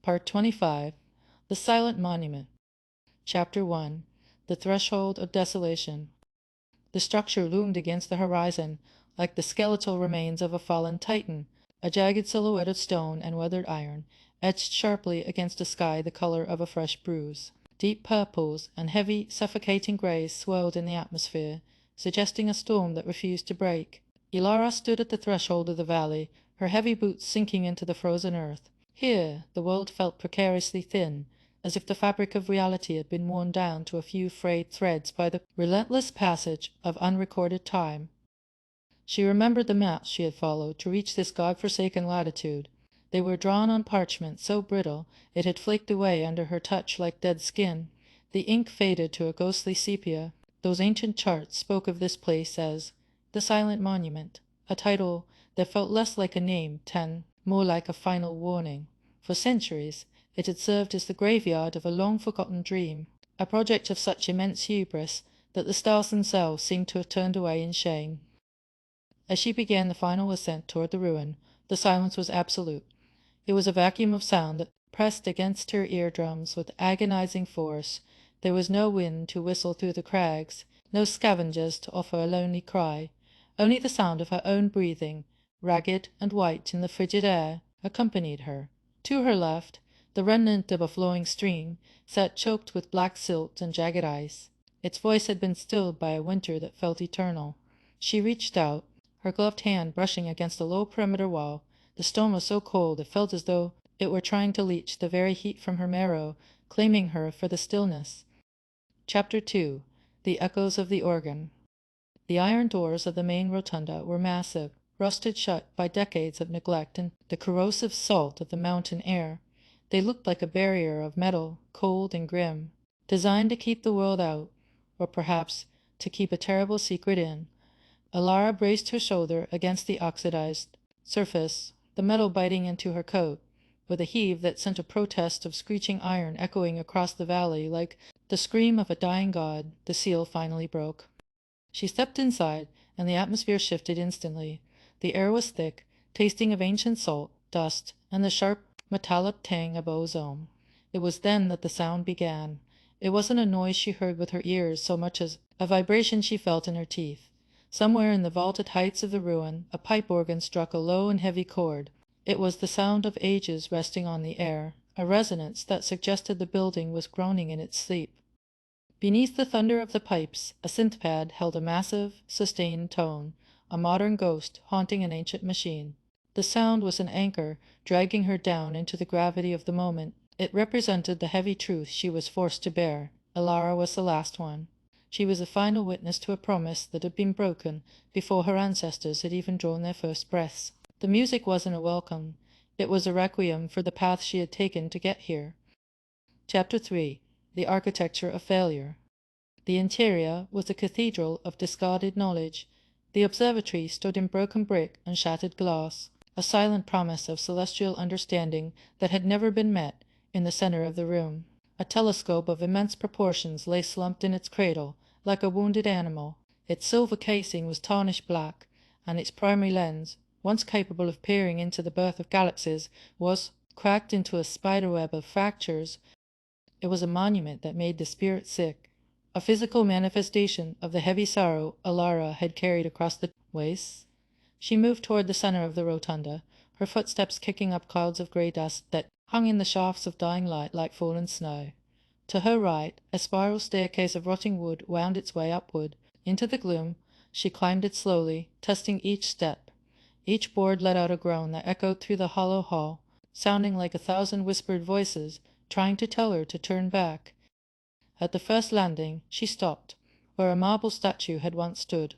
Part 25. The Silent Monument. Chapter 1. The Threshold of Desolation. The structure loomed against the horizon like the skeletal remains of a fallen Titan, a jagged silhouette of stone and weathered iron, etched sharply against a sky the color of a fresh bruise. Deep purples and heavy, suffocating greys swirled in the atmosphere, suggesting a storm that refused to break. Ilara stood at the threshold of the valley, her heavy boots sinking into the frozen earth. Here the world felt precariously thin, as if the fabric of reality had been worn down to a few frayed threads by the relentless passage of unrecorded time. She remembered the maps she had followed to reach this god-forsaken latitude. They were drawn on parchment so brittle it had flaked away under her touch like dead skin. The ink faded to a ghostly sepia. Those ancient charts spoke of this place as the Silent Monument, a title that felt less like a name than more like a final warning. For centuries it had served as the graveyard of a long-forgotten dream, a project of such immense hubris that the stars themselves seemed to have turned away in shame. As she began the final ascent toward the ruin, the silence was absolute. It was a vacuum of sound that pressed against her eardrums with agonizing force. There was no wind to whistle through the crags, no scavengers to offer a lonely cry. Only the sound of her own breathing, ragged and white in the frigid air, accompanied her. To her left, the remnant of a flowing stream sat choked with black silt and jagged ice. Its voice had been stilled by a winter that felt eternal. She reached out, her gloved hand brushing against a low perimeter wall. The stone was so cold it felt as though it were trying to leach the very heat from her marrow, claiming her for the stillness. Chapter 2. The Echoes of the Organ. The iron doors of the main rotunda were massive, rusted shut by decades of neglect and the corrosive salt of the mountain air. They looked like a barrier of metal, cold and grim, designed to keep the world out, or perhaps to keep a terrible secret in. Ilara braced her shoulder against the oxidized surface, the metal biting into her coat. With a heave that sent a protest of screeching iron echoing across the valley like the scream of a dying god, the seal finally broke. She stepped inside, and the atmosphere shifted instantly. The air was thick, tasting of ancient salt, dust, and the sharp metallic tang of ozone. It was then that the sound began. It wasn't a noise she heard with her ears so much as a vibration she felt in her teeth. Somewhere in the vaulted heights of the ruin, a pipe organ struck a low and heavy chord. It was the sound of ages resting on the air, a resonance that suggested the building was groaning in its sleep. Beneath the thunder of the pipes, a synthpad held a massive, sustained tone, a modern ghost haunting an ancient machine. The sound was an anchor, dragging her down into the gravity of the moment. It represented the heavy truth she was forced to bear. Ilara was the last one. She was the final witness to a promise that had been broken before her ancestors had even drawn their first breaths. The music wasn't a welcome. It was a requiem for the path she had taken to get here. Chapter 3. The Architecture of Failure. The interior was a cathedral of discarded knowledge. The observatory stood in broken brick and shattered glass, a silent promise of celestial understanding that had never been met. In the center of the room, a telescope of immense proportions lay slumped in its cradle, like a wounded animal. Its silver casing was tarnished black, and its primary lens, once capable of peering into the birth of galaxies, was cracked into a spiderweb of fractures. It was a monument that made the spirit sick, a physical manifestation of the heavy sorrow Ilara had carried across the wastes. She moved toward the center of the rotunda, her footsteps kicking up clouds of grey dust that hung in the shafts of dying light like fallen snow. To her right, a spiral staircase of rotting wood wound its way upward. Into the gloom, she climbed it slowly, testing each step. Each board let out a groan that echoed through the hollow hall, sounding like 1,000 whispered voices trying to tell her to turn back. At the first landing, she stopped, where a marble statue had once stood.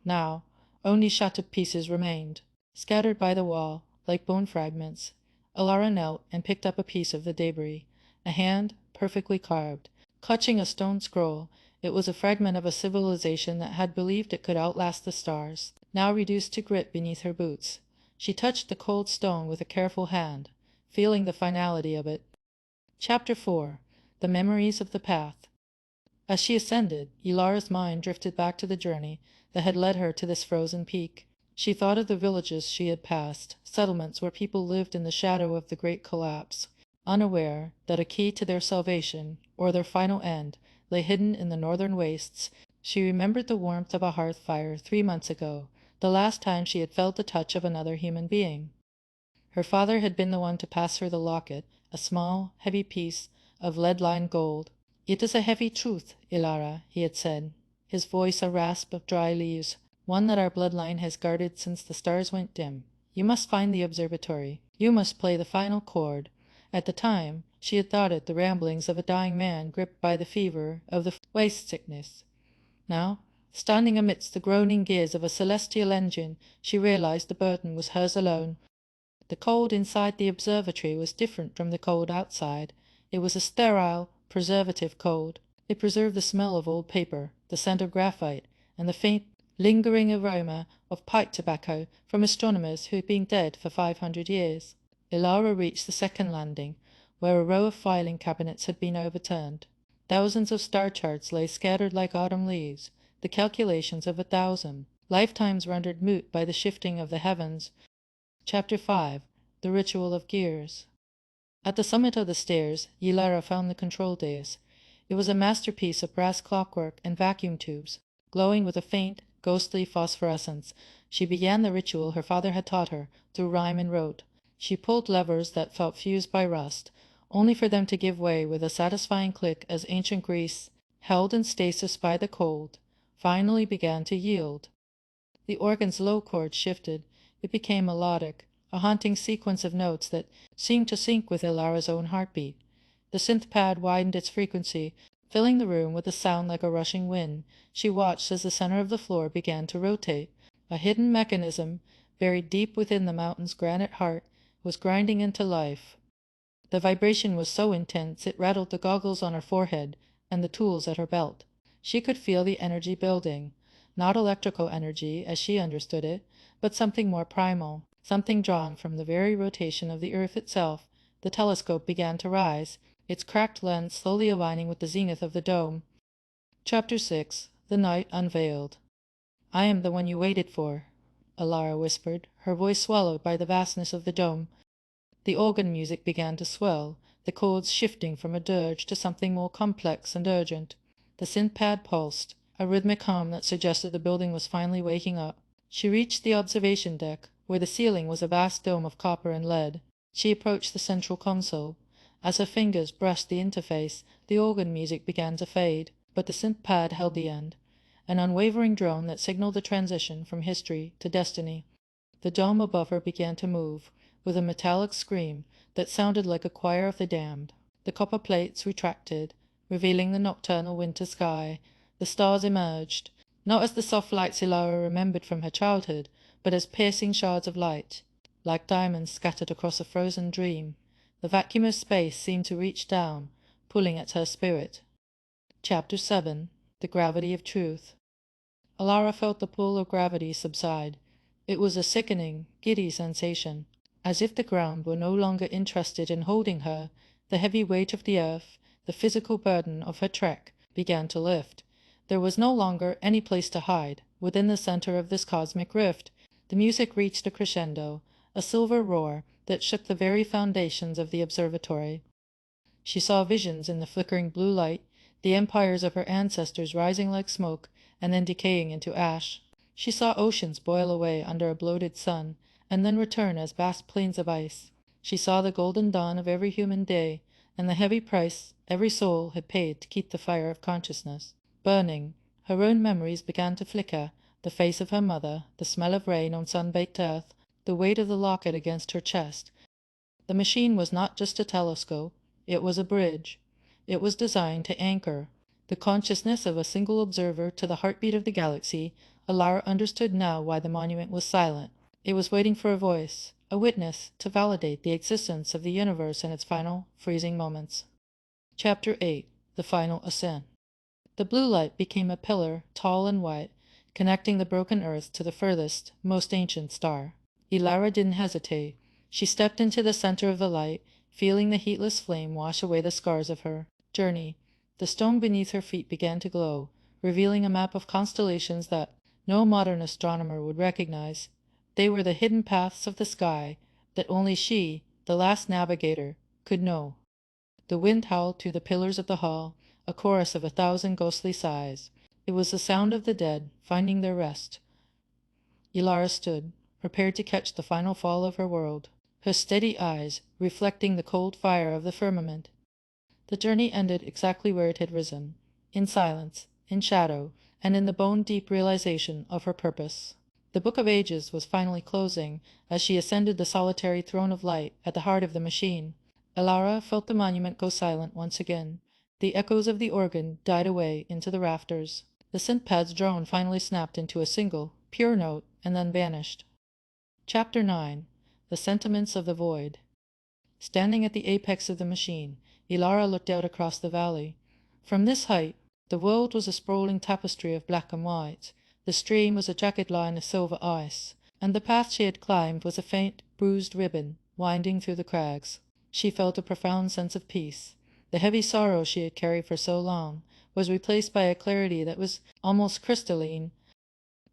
Now, only shattered pieces remained, scattered by the wall, like bone fragments. Ilara knelt and picked up a piece of the debris, a hand, perfectly carved, clutching a stone scroll. It was a fragment of a civilization that had believed it could outlast the stars, now reduced to grit beneath her boots. She touched the cold stone with a careful hand, feeling the finality of it. Chapter 4. The Memories of the Path. As she ascended, Ilara's mind drifted back to the journey that had led her to this frozen peak. She thought of the villages she had passed, settlements where people lived in the shadow of the great collapse. Unaware that a key to their salvation, or their final end, lay hidden in the northern wastes, she remembered the warmth of a hearth fire 3 months ago, the last time she had felt the touch of another human being. Her father had been the one to pass her the locket, a small, heavy piece of lead-lined gold. "It is a heavy truth, Ilara," he had said, his voice a rasp of dry leaves, "one that our bloodline has guarded since the stars went dim. You must find the observatory. You must play the final chord." At the time, she had thought it the ramblings of a dying man gripped by the fever of the waste sickness. Now, standing amidst the groaning gears of a celestial engine, she realized the burden was hers alone. The cold inside the observatory was different from the cold outside. It was a sterile, preservative cold. It preserved the smell of old paper, the scent of graphite, and the faint, lingering aroma of pipe tobacco from astronomers who had been dead for 500 years. Ilara reached the second landing, where a row of filing cabinets had been overturned. Thousands of star charts lay scattered like autumn leaves, the calculations of 1,000, lifetimes rendered moot by the shifting of the heavens. Chapter 5. The Ritual of Gears. At the summit of the stairs, Ilara found the control dais. It was a masterpiece of brass clockwork and vacuum tubes, glowing with a faint, ghostly phosphorescence. She began the ritual her father had taught her, through rhyme and rote. She pulled levers that felt fused by rust, only for them to give way with a satisfying click as ancient Greece, held in stasis by the cold, finally began to yield. The organ's low chord shifted. It became melodic, a haunting sequence of notes that seemed to sync with Ilara's own heartbeat. The synth pad widened its frequency, filling the room with a sound like a rushing wind. She watched as the center of the floor began to rotate. A hidden mechanism, buried deep within the mountain's granite heart, was grinding into life. The vibration was so intense it rattled the goggles on her forehead and the tools at her belt. She could feel the energy building. Not electrical energy, as she understood it, but something more primal, something drawn from the very rotation of the earth itself. The telescope began to rise, its cracked lens slowly aligning with the zenith of the dome. Chapter 6. The Night Unveiled. "I am the one you waited for," Ilara whispered, her voice swallowed by the vastness of the dome. The organ music began to swell, the chords shifting from a dirge to something more complex and urgent. The synth pad pulsed, a rhythmic hum that suggested the building was finally waking up. She reached the observation deck, where the ceiling was a vast dome of copper and lead. She approached the central console. As her fingers brushed the interface, the organ music began to fade, but the synth pad held the end, an unwavering drone that signaled the transition from history to destiny. The dome above her began to move, with a metallic scream that sounded like a choir of the damned. The copper plates retracted, revealing the nocturnal winter sky. The stars emerged, not as the soft lights Ilara remembered from her childhood, but as piercing shards of light, like diamonds scattered across a frozen dream. The vacuum of space seemed to reach down, pulling at her spirit. Chapter 7. The Gravity of Truth. Ilara felt the pull of gravity subside. It was a sickening, giddy sensation, as if the ground were no longer interested in holding her. The heavy weight of the earth, the physical burden of her trek, began to lift. There was no longer any place to hide. Within the center of this cosmic rift, the music reached a crescendo, a silver roar that shook the very foundations of the observatory. She saw visions in the flickering blue light, the empires of her ancestors rising like smoke and then decaying into ash. She saw oceans boil away under a bloated sun, and then return as vast plains of ice. She saw the golden dawn of every human day, and the heavy price every soul had paid to keep the fire of consciousness burning. Her own memories began to flicker, the face of her mother, the smell of rain on sun-baked earth, the weight of the locket against her chest. The machine was not just a telescope, it was a bridge. It was designed to anchor the consciousness of a single observer to the heartbeat of the galaxy. Ilara understood now why the monument was silent. It was waiting for a voice, a witness, to validate the existence of the universe in its final, freezing moments. Chapter 8. The Final Ascent. The blue light became a pillar, tall and white, connecting the broken earth to the furthest, most ancient star. Ilara didn't hesitate. She stepped into the center of the light, feeling the heatless flame wash away the scars of her journey. The stone beneath her feet began to glow, revealing a map of constellations that no modern astronomer would recognize. They were the hidden paths of the sky that only she, the last navigator, could know. The wind howled through the pillars of the hall, a chorus of 1,000 ghostly sighs. It was the sound of the dead finding their rest. Elara stood, prepared to catch the final fall of her world, her steady eyes reflecting the cold fire of the firmament. The journey ended exactly where it had risen, in silence, in shadow, and in the bone-deep realization of her purpose. The Book of Ages was finally closing as she ascended the solitary throne of light at the heart of the machine. Elara felt the monument go silent once again. The echoes of the organ died away into the rafters. The synth-pad's drone finally snapped into a single, pure note and then vanished. Chapter 9. The Sentiments of the Void. Standing at the apex of the machine, Elara looked out across the valley. From this height, the world was a sprawling tapestry of black and white. The stream was a jagged line of silver ice, and the path she had climbed was a faint, bruised ribbon winding through the crags. She felt a profound sense of peace. The heavy sorrow she had carried for so long was replaced by a clarity that was almost crystalline.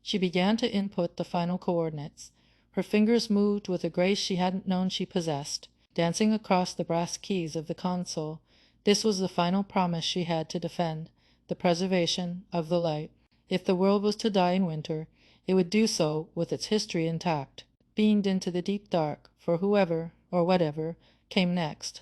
She began to input the final coordinates. Her fingers moved with a grace she hadn't known she possessed, dancing across the brass keys of the console. This was the final promise she had to defend, the preservation of the light. If the world was to die in winter, it would do so with its history intact, beamed into the deep dark for whoever, or whatever, came next.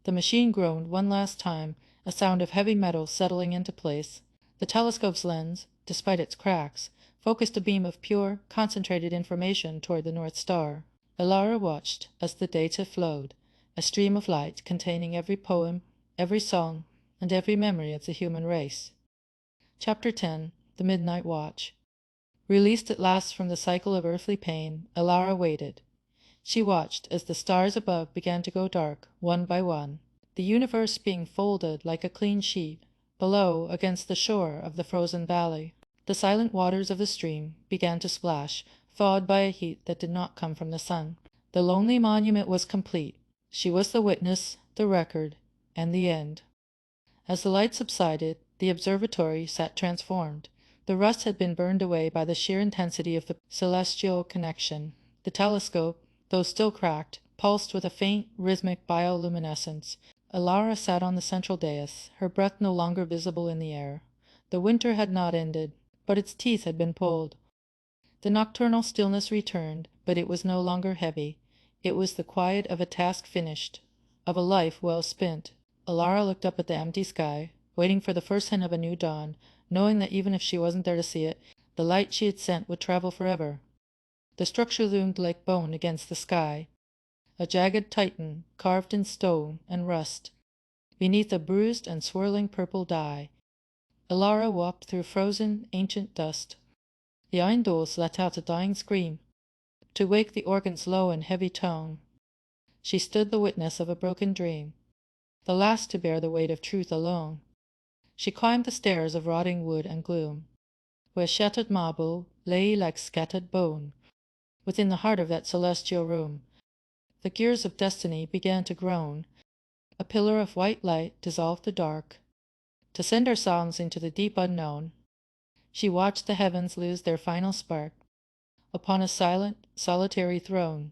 The machine groaned one last time, a sound of heavy metal settling into place. The telescope's lens, despite its cracks, focused a beam of pure, concentrated information toward the North Star. Elara watched as the data flowed, a stream of light containing every poem, every song, and every memory of the human race. Chapter 10. The Midnight Watch. Released at last from the cycle of earthly pain, Elara waited. She watched as the stars above began to go dark, one by one, the universe being folded like a clean sheet, below against the shore of the frozen valley. The silent waters of the stream began to splash, thawed by a heat that did not come from the sun. The lonely monument was complete. She was the witness, the record, and the end. As the light subsided, the observatory sat transformed. The rust had been burned away by the sheer intensity of the celestial connection. The telescope, though still cracked, pulsed with a faint, rhythmic bioluminescence. Elara sat on the central dais, her breath no longer visible in the air. The winter had not ended, but its teeth had been pulled. The nocturnal stillness returned, but it was no longer heavy. It was the quiet of a task finished, of a life well spent. Elara looked up at the empty sky, waiting for the first hint of a new dawn, knowing that even if she wasn't there to see it, the light she had sent would travel forever. The structure loomed like bone against the sky, a jagged titan carved in stone and rust, beneath a bruised and swirling purple dye. Elara walked through frozen, ancient dust. The Eindos let out a dying scream, to wake the organ's low and heavy tone. She stood the witness of a broken dream, the last to bear the weight of truth alone. She climbed the stairs of rotting wood and gloom, where shattered marble lay like scattered bone. Within the heart of that celestial room, the gears of destiny began to groan. A pillar of white light dissolved the dark, to send her songs into the deep unknown. She watched the heavens lose their final spark. Upon a silent, solitary throne,